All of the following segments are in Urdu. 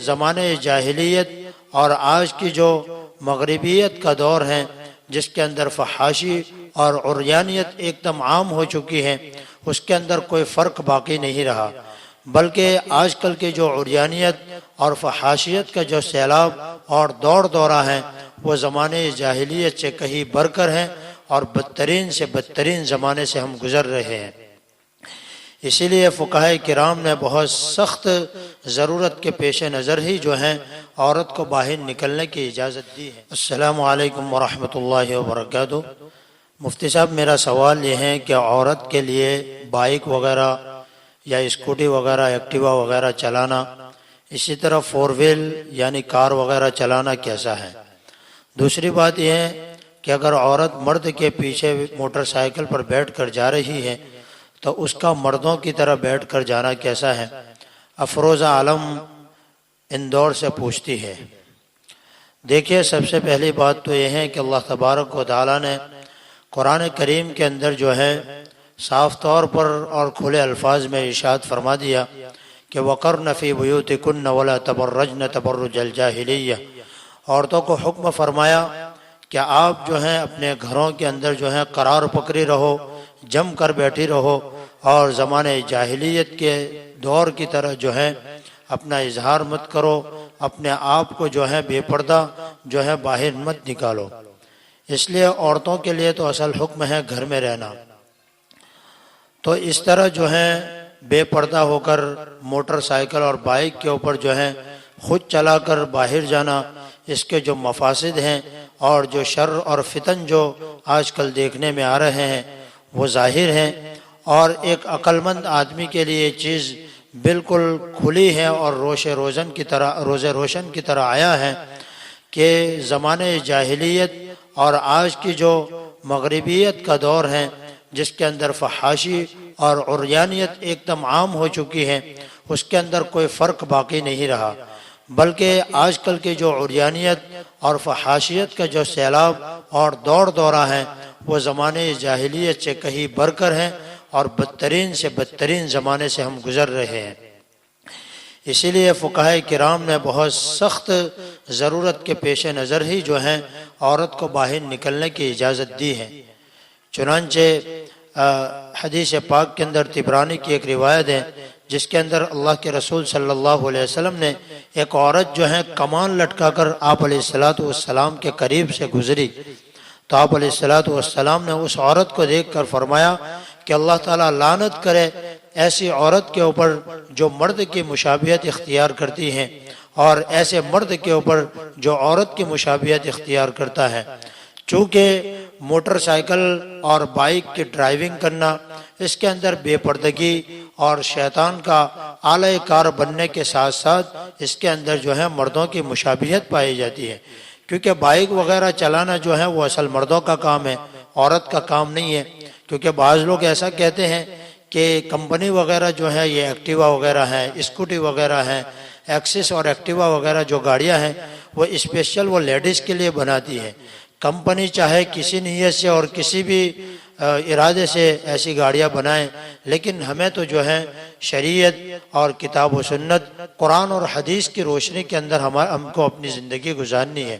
زمانے جاہلیت اور آج کی جو مغربیت کا دور ہے، جس کے اندر فحاشی اور عریانیت ایک دم عام ہو چکی ہے، اس کے اندر کوئی فرق باقی نہیں رہا، بلکہ آج کل کی جو عریانیت اور فحاشیت کا جو سیلاب اور دور دورہ ہے وہ زمانے جاہلیت سے کہیں بڑھ کر ہے، اور بدترین سے بدترین زمانے سے ہم گزر رہے ہیں۔ اسی لیے فقہاء کرام نے بہت سخت ضرورت کے پیش نظر ہی جو ہیں عورت کو باہر نکلنے کی اجازت دی ہے۔ السلام علیکم ورحمۃ اللہ وبرکاتہ۔ مفتی صاحب، میرا سوال یہ ہے کہ عورت کے لیے بائک وغیرہ یا اسکوٹی وغیرہ ایکٹیوا وغیرہ چلانا، اسی طرح فور ویل یعنی کار وغیرہ چلانا کیسا ہے؟ دوسری بات یہ ہے کہ اگر عورت مرد کے پیچھے موٹر سائیکل پر بیٹھ کر جا رہی ہے تو اس کا مردوں کی طرح بیٹھ کر جانا کیسا ہے؟ افروزہ عالم اندور سے پوچھتی ہے۔ دیکھیے، سب سے پہلی بات تو یہ ہے کہ اللہ تبارک و تعالیٰ نے قرآن کریم کے اندر جو ہے صاف طور پر اور کھلے الفاظ میں ارشاد فرما دیا کہ وَقَرْنَ فِي بُيُوتِكُنَّ وَلَا تَبَرَّجْنَ تَبَرُّجَ الْجَاهِلِيَّةِ، عورتوں کو حکم فرمایا کہ آپ جو ہیں اپنے گھروں کے اندر جو ہے قرار پکڑی رہو، جم کر بیٹھی رہو، اور زمانے جاہلیت کے دور کی طرح جو ہے اپنا اظہار مت کرو، اپنے آپ کو جو ہے بے پردہ جو ہے باہر مت نکالو۔ اس لیے عورتوں کے لیے تو اصل حکم ہے گھر میں رہنا۔ تو اس طرح جو ہے بے پردہ ہو کر موٹر سائیکل اور بائک کے اوپر جو ہے خود چلا کر باہر جانا، اس کے جو مفاسد ہیں اور جو شر اور فتن جو آج کل دیکھنے میں آ رہے ہیں وہ ظاہر ہیں، اور ایک عقل مند آدمی کے لیے یہ چیز بالکل کھلی ہے اور روز روشن کی طرح آیا ہے کہ زمانے جاہلیت اور آج کی جو مغربیت کا دور ہے، جس کے اندر فحاشی اور عریانیت ایک دم عام ہو چکی ہے، اس کے اندر کوئی فرق باقی نہیں رہا، بلکہ آج کل کی جو عریانیت اور فحاشیت کا جو سیلاب اور دور دورہ ہے وہ زمانے جاہلیت سے کہیں بڑھ کر ہے، اور بدترین سے بدترین زمانے سے ہم گزر رہے ہیں۔ اسی لیے فقہاء کرام نے بہت سخت ضرورت کے پیش نظر ہی جو ہیں عورت کو باہر نکلنے کی اجازت دی ہے۔ چنانچہ حدیث پاک کے اندر طبرانی کی ایک روایت ہے جس کے اندر اللہ کے رسول صلی اللہ علیہ وسلم نے ایک عورت جو ہے کمان لٹکا کر آپ علیہ السلام کے قریب سے گزری، تو آپ علیہ السلام نے اس عورت کو دیکھ کر فرمایا کہ اللہ تعالیٰ لعنت کرے ایسی عورت کے اوپر جو مرد کی مشابہت اختیار کرتی ہے، اور ایسے مرد کے اوپر جو عورت کی مشابہت اختیار کرتا ہے۔ چونکہ موٹر سائیکل اور بائک کی ڈرائیونگ کرنا، اس کے اندر بے پردگی اور شیطان کا اعلی کار بننے کے ساتھ ساتھ اس کے اندر جو ہے مردوں کی مشابہت پائی جاتی ہے، کیونکہ بائک وغیرہ چلانا جو ہے وہ اصل مردوں کا کام ہے، عورت کا کام نہیں ہے۔ کیونکہ بعض لوگ ایسا کہتے ہیں کہ کمپنی وغیرہ جو ہے یہ ایکٹیوا وغیرہ ہیں، اسکوٹی وغیرہ ہیں، ایکسس اور ایکٹیوا وغیرہ جو گاڑیاں ہیں وہ اسپیشل وہ لیڈیز کے لیے بناتی ہے۔ کمپنی چاہے کسی نیت سے اور کسی بھی ارادے سے ایسی گاڑیاں بنائیں، لیکن ہمیں تو جو ہے شریعت اور کتاب و سنت، قرآن اور حدیث کی روشنی کے اندر ہم کو اپنی زندگی گزارنی ہے۔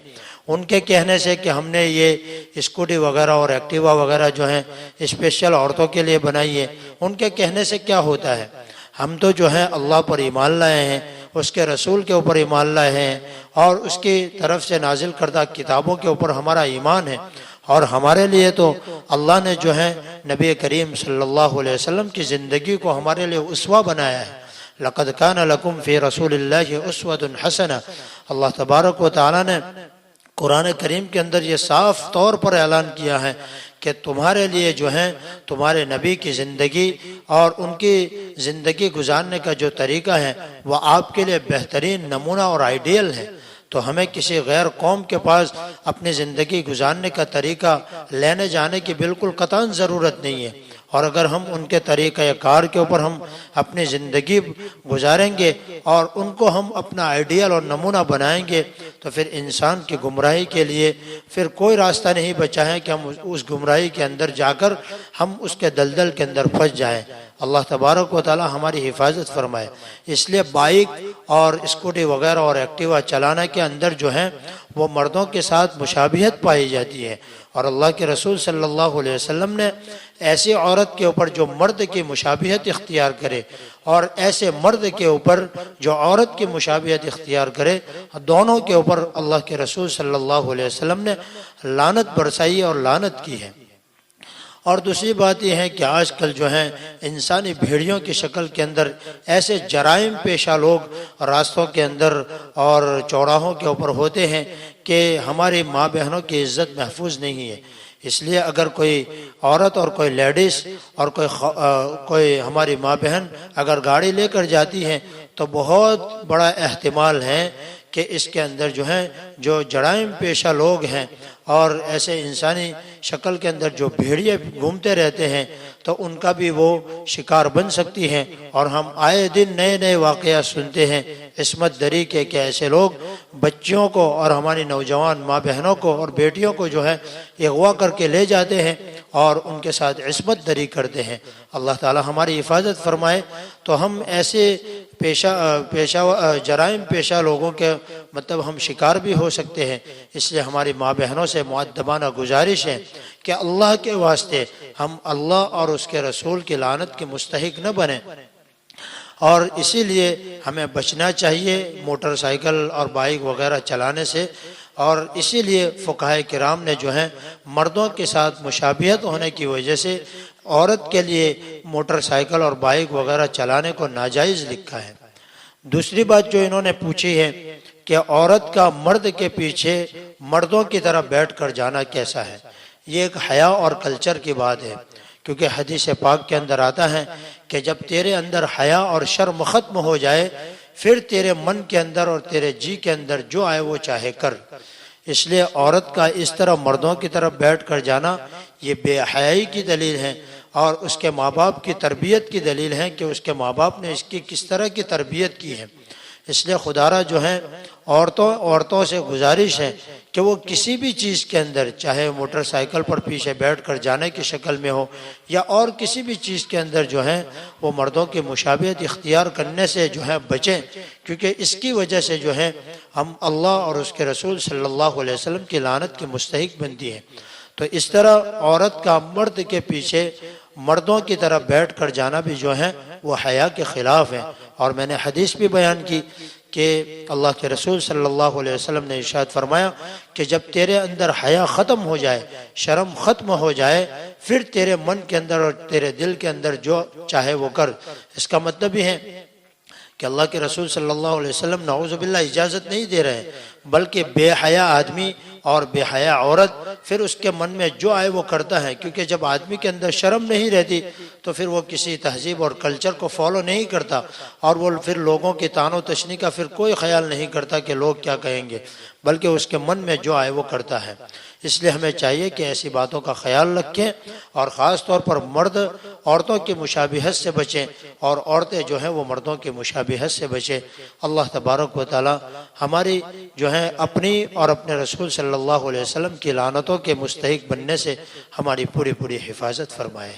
ان کے کہنے سے کہ ہم نے یہ اسکوٹی وغیرہ اور ایکٹیوا وغیرہ جو ہیں اسپیشل عورتوں کے لیے بنائی ہے، ان کے کہنے سے کیا ہوتا ہے؟ ہم تو جو ہے اللہ پر ایمان لائے ہیں، اس کے رسول کے اوپر ایمان لائے ہیں، اور اس کی طرف سے نازل کردہ کتابوں کے اوپر ہمارا ایمان ہے، اور ہمارے لیے تو اللہ نے جو ہے نبی کریم صلی اللہ علیہ وسلم کی زندگی کو ہمارے لیے اسوہ بنایا ہے۔ لَقَدْ كَانَ لَكُمْ فِي رَسُولِ اللَّهِ أُسْوَةٌ حَسَنَةٌ، اللہ تبارک و تعالیٰ نے قرآن کریم کے اندر یہ صاف طور پر اعلان کیا ہے کہ تمہارے لیے جو ہے تمہارے نبی کی زندگی اور ان کی زندگی گزارنے کا جو طریقہ ہے وہ آپ کے لیے بہترین نمونہ اور آئیڈیل ہے۔ تو ہمیں کسی غیر قوم کے پاس اپنی زندگی گزارنے کا طریقہ لینے جانے کی بالکل قطعاً ضرورت نہیں ہے، اور اگر ہم ان کے طریقہ کار کے اوپر ہم اپنی زندگی گزاریں گے اور ان کو ہم اپنا آئیڈیل اور نمونہ بنائیں گے تو پھر انسان کی گمراہی کے لیے پھر کوئی راستہ نہیں بچا ہے کہ ہم اس گمراہی کے اندر جا کر ہم اس کے دلدل کے اندر پھنس جائیں۔ اللہ تبارک و تعالی ہماری حفاظت فرمائے۔ اس لیے بائک اور اسکوٹی وغیرہ اور ایکٹیوا چلانا کے اندر جو ہے وہ مردوں کے ساتھ مشابہت پائی جاتی ہے، اور اللہ کے رسول صلی اللہ علیہ وسلم نے ایسی عورت کے اوپر جو مرد کی مشابہت اختیار کرے اور ایسے مرد کے اوپر جو عورت کی مشابہت اختیار کرے، دونوں کے اوپر اللہ کے رسول صلی اللہ علیہ وسلم نے لعنت برسائی اور لعنت کی ہے۔ اور دوسری بات یہ ہے کہ آج کل جو ہیں انسانی بھیڑیوں کی شکل کے اندر ایسے جرائم پیشہ لوگ راستوں کے اندر اور چوراہوں کے اوپر ہوتے ہیں کہ ہماری ماں بہنوں کی عزت محفوظ نہیں ہے۔ اس لیے اگر کوئی عورت اور کوئی لیڈیز اور کوئی ہماری ماں بہن اگر گاڑی لے کر جاتی ہیں تو بہت بڑا احتمال ہے کہ اس کے اندر جو ہیں جو جرائم پیشہ لوگ ہیں اور ایسے انسانی شکل کے اندر جو بھیڑیے گھومتے رہتے ہیں تو ان کا بھی وہ شکار بن سکتی ہیں۔ اور ہم آئے دن نئے نئے واقعات سنتے ہیں عصمت دری کے کہ ایسے لوگ بچیوں کو اور ہماری نوجوان ماں بہنوں کو اور بیٹیوں کو جو ہے اغوا کر کے لے جاتے ہیں اور ان کے ساتھ عصمت دری کرتے ہیں۔ اللہ تعالی ہماری حفاظت فرمائے۔ تو ہم ایسے جرائم پیشہ لوگوں کے مطلب ہم شکار بھی ہو سکتے ہیں۔ اس لیے ہماری ماں بہنوں سے مؤدبانہ گزارش ہے کہ اللہ کے واسطے ہم اللہ اور اس کے رسول کی لعنت کے مستحق نہ بنیں، اور اسی لیے ہمیں بچنا چاہیے موٹر سائیکل اور بائک وغیرہ چلانے سے۔ اور اسی لیے فقہائے کرام نے جو ہے مردوں کے ساتھ مشابہت ہونے کی وجہ سے عورت کے لیے موٹر سائیکل اور بائک وغیرہ چلانے کو ناجائز لکھا ہے۔ دوسری بات جو انہوں نے پوچھی ہے کہ عورت کا مرد کے پیچھے مردوں کی طرح بیٹھ کر جانا کیسا ہے، یہ ایک حیا اور کلچر کی بات ہے، کیونکہ حدیث پاک کے اندر آتا ہے کہ جب تیرے اندر حیا اور شرم ختم ہو جائے پھر تیرے من کے اندر اور تیرے جی کے اندر جو آئے وہ چاہے کر۔ اس لیے عورت کا اس طرح مردوں کی طرف بیٹھ کر جانا یہ بے حیائی کی دلیل ہے، اور اس کے ماں باپ کی تربیت کی دلیل ہے کہ اس کے ماں باپ نے اس کی کس طرح کی تربیت کی ہے۔ اس لیے خدارہ جو ہیں عورتوں سے گزارش ہے کہ وہ کسی بھی چیز کے اندر، چاہے موٹر سائیکل پر پیچھے بیٹھ کر جانے کی شکل میں ہو یا اور کسی بھی چیز کے اندر جو ہے وہ مردوں کی مشابہت اختیار کرنے سے جو ہے بچیں، کیونکہ اس کی وجہ سے جو ہے ہم اللہ اور اس کے رسول صلی اللہ علیہ وسلم کی لعنت کے مستحق بنتی ہے۔ تو اس طرح عورت کا مرد کے پیچھے مردوں کی طرح بیٹھ کر جانا بھی جو ہے وہ حیا کے خلاف ہے۔ اور میں نے حدیث بھی بیان کی کہ اللہ کے رسول صلی اللہ علیہ وسلم نے ارشاد فرمایا کہ جب تیرے اندر حیا ختم ہو جائے، شرم ختم ہو جائے، پھر تیرے من کے اندر اور تیرے دل کے اندر جو چاہے وہ کر۔ اس کا مطلب یہ ہے کہ اللہ کے رسول صلی اللہ علیہ وسلم نعوذ باللہ اجازت نہیں دے رہے ہیں، بلکہ بے حیا آدمی اور بے حیا عورت پھر اس کے من میں جو آئے وہ کرتا ہے، کیونکہ جب آدمی کے اندر شرم نہیں رہتی تو پھر وہ کسی تہذیب اور کلچر کو فالو نہیں کرتا، اور وہ پھر لوگوں کی طعن و تشنیع کا پھر کوئی خیال نہیں کرتا کہ لوگ کیا کہیں گے، بلکہ اس کے من میں جو آئے وہ کرتا ہے۔ اس لیے ہمیں چاہیے کہ ایسی باتوں کا خیال رکھیں، اور خاص طور پر مرد عورتوں کی مشابہت سے بچیں اور عورتیں جو ہیں وہ مردوں کی مشابہت سے بچیں۔ اللہ تبارک و تعالی ہماری جو ہیں اپنی اور اپنے رسول صلی اللہ علیہ وسلم کی لعنتوں کے مستحق بننے سے ہماری پوری حفاظت فرمائے۔